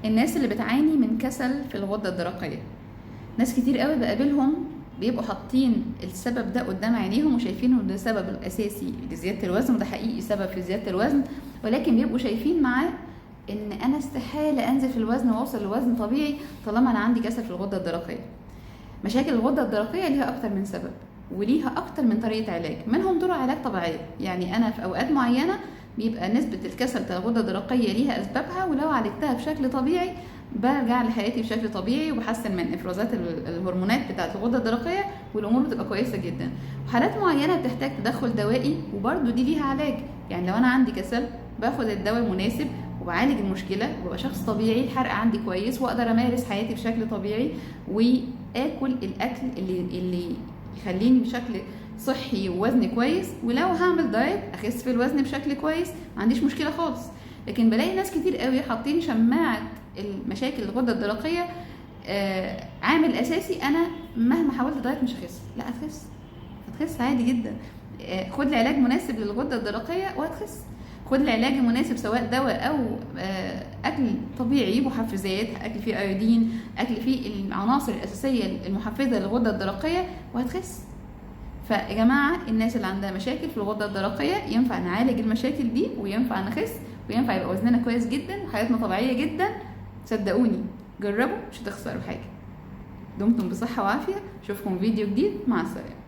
الناس اللي بتعاني من كسل في الغدة الدرقية، ناس كتير قوي بقابلهم بيبقوا حاطين السبب ده قدام عينيهم وشايفينه ده السبب الاساسي لزيادة الوزن، وده حقيقي سبب في زيادة الوزن، ولكن بيبقوا شايفين معاه ان انا استحالة انزل في الوزن واوصل لوزن طبيعي طالما انا عندي كسل في الغدة الدرقية. مشاكل الغدة الدرقية ليها اكتر من سبب وليها اكتر من طريقة علاج، منهم طرق علاج طبيعية. يعني انا في اوقات معينة بيبقى نسبة الكسل بتاع الغدة الدرقية ليها اسبابها، ولو عالجتها بشكل طبيعي برجع لحياتي بشكل طبيعي وبحسن من افرازات الهرمونات بتاعه الغده الدرقيه والامور بتبقى كويسه جدا. وحالات معينه بتحتاج تدخل دوائي وبرده دي ليها علاج. يعني لو انا عندي كسل باخد الدواء المناسب وبعالج المشكله وببقى شخص طبيعي، الحرق عندي كويس واقدر امارس حياتي بشكل طبيعي واكل الاكل اللي يخليني بشكل صحي ووزن كويس. ولو هعمل دايت اخس في الوزن بشكل كويس ما عنديش مشكله خالص. لكن بلاقي ناس كتير قوي حاطين شماعه المشاكل الغده الدرقيه عامل اساسي، انا مهما حاولت دايت مش هخس. لا، هتخس عادي جدا. خد لي علاج مناسب للغده الدرقيه وهتخس. خد العلاج المناسب سواء دواء او اكل طبيعي، محفزات، اكل فيه ايودين، اكل فيه العناصر الاساسيه المحفزه للغده الدرقيه وهتخس. فيا جماعه الناس اللي عندها مشاكل في الغده الدرقيه ينفع نعالج المشاكل دي وينفع نخس وينفع يبقى وزننا كويس جدا وحياتنا طبيعيه جدا. صدقوني جربوا مش هتخسروا حاجه. دمتم بصحه وعافيه، اشوفكم فيديو جديد، مع السلامه.